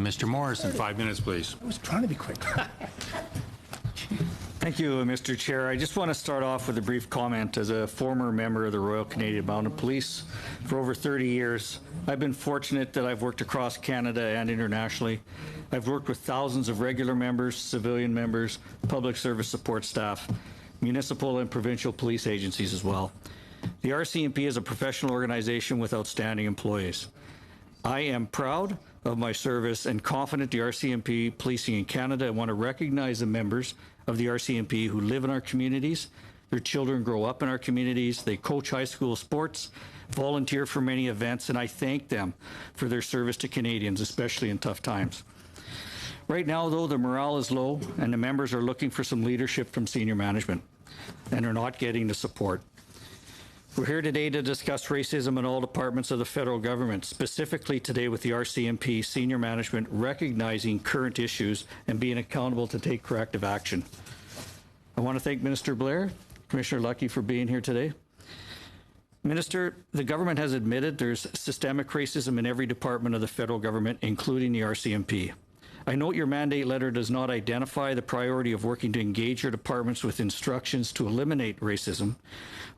Mr. Morrison, 5 minutes, please. I was trying to be quick. Thank you, Mr. Chair. I just want to start off with a brief comment. As a former member of the Royal Canadian Mounted Police for over 30 years, I've been fortunate that I've worked across Canada and internationally. I've worked with thousands of regular members, civilian members, public service support staff, municipal and provincial police agencies as well. The RCMP is a professional organization with outstanding employees. I am proud of my service and confident the RCMP policing in Canada, and want to recognize the members of the RCMP who live in our communities. Their children grow up in our communities. They coach high school sports, volunteer for many events, and I thank them for their service to Canadians, especially in tough times. Right now, though, the morale is low and the members are looking for some leadership from senior management and are not getting the support. We're here today to discuss racism in all departments of the federal government, specifically today with the RCMP senior management recognizing current issues and being accountable to take corrective action. I want to thank Minister Blair, Commissioner Lucki for being here today. Minister, the government has admitted there's systemic racism in every department of the federal government, including the RCMP. I note your mandate letter does not identify the priority of working to engage your departments with instructions to eliminate racism,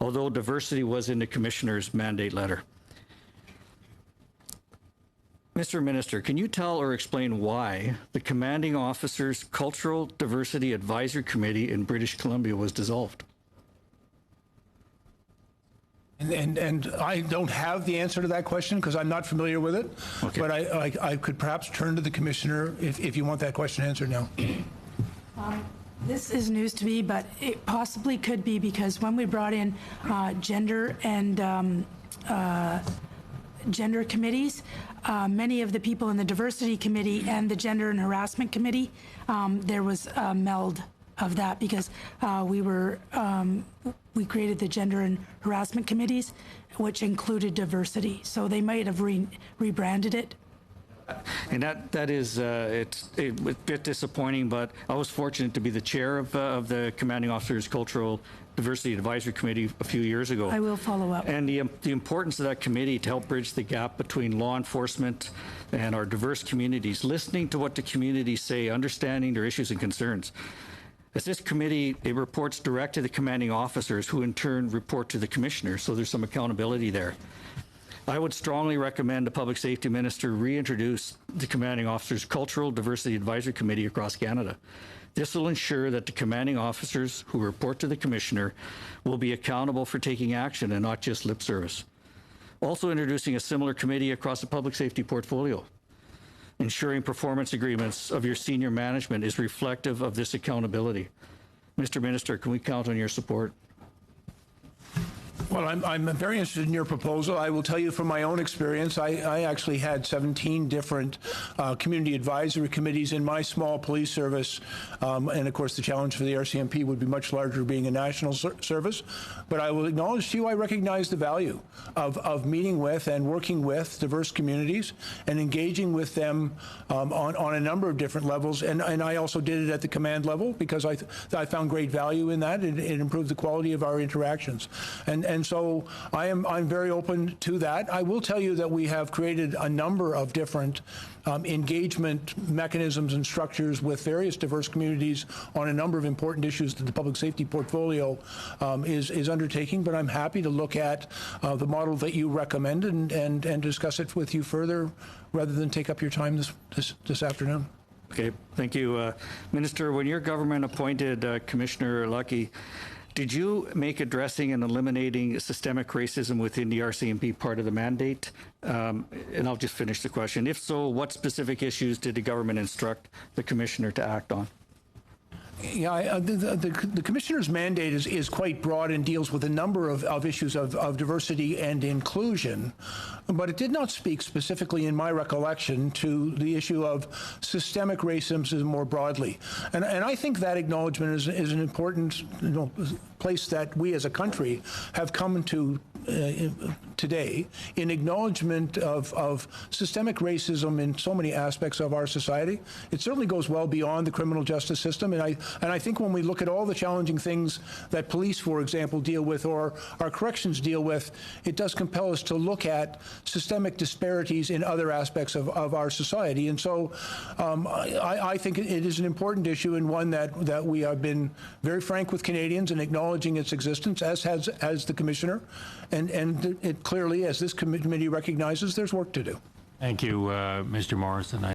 although diversity was in the Commissioner's mandate letter. Mr. Minister, can you tell or explain why the Commanding Officer's Cultural Diversity Advisory Committee in British Columbia was dissolved? And I don't have the answer to that question because I'm not familiar with it. Okay. But I could perhaps turn to the Commissioner if you want that question answered now. This is news to me, but it possibly could be because when we brought in gender and gender committees, many of the people in the diversity committee and the gender and harassment committee, there was a meld of that because we created the gender and harassment committees, which included diversity. So they might have rebranded it. And that is it's a bit disappointing, but I was fortunate to be the chair of the Commanding Officer's Cultural Diversity Advisory Committee a few years ago. I will follow up. And the importance of that committee to help bridge the gap between law enforcement and our diverse communities, listening to what the communities say, understanding their issues and concerns. As this committee, it reports direct to the commanding officers who in turn report to the Commissioner, so there's some accountability there. I would strongly recommend the Public Safety Minister reintroduce the Commanding Officers Cultural Diversity Advisory Committee across Canada. This will ensure that the commanding officers who report to the Commissioner will be accountable for taking action and not just lip service. Also introducing a similar committee across the public safety portfolio. Ensuring performance agreements of your senior management is reflective of this accountability. Mr. Minister, can we count on your support? Well, I'm very interested in your proposal. I will tell you from my own experience, I actually had 17 different community advisory committees in my small police service. And of course, the challenge for the RCMP would be much larger being a national service. But I will acknowledge to you, I recognize the value of meeting with and working with diverse communities and engaging with them on a number of different levels. And I also did it at the command level because I found great value in that. It improved the quality of our interactions. And so I'm very open to that. I will tell you that we have created a number of different engagement mechanisms and structures with various diverse communities on a number of important issues that the public safety portfolio is undertaking. But I'm happy to look at the model that you recommend and discuss it with you further rather than take up your time this afternoon. Okay, thank you. Minister, when your government appointed Commissioner Lucki, did you make addressing and eliminating systemic racism within the RCMP part of the mandate? And I'll just finish the question. If so, what specific issues did the government instruct the Commissioner to act on? Yeah, the Commissioner's mandate is quite broad and deals with a number of issues of diversity and inclusion, but it did not speak specifically, in my recollection, to the issue of systemic racism more broadly. And I think that acknowledgement is an important place that we as a country have come to today in acknowledgement of systemic racism in so many aspects of our society. It certainly goes well beyond the criminal justice system, and I think when we look at all the challenging things that police, for example, deal with or our corrections deal with, it does compel us to look at systemic disparities in other aspects of our society. And so I think it is an important issue, and one that we have been very frank with Canadians in acknowledging its existence, as has the Commissioner, and it clearly, as this committee recognizes, there's work to do. Thank you, Mr. Morrison.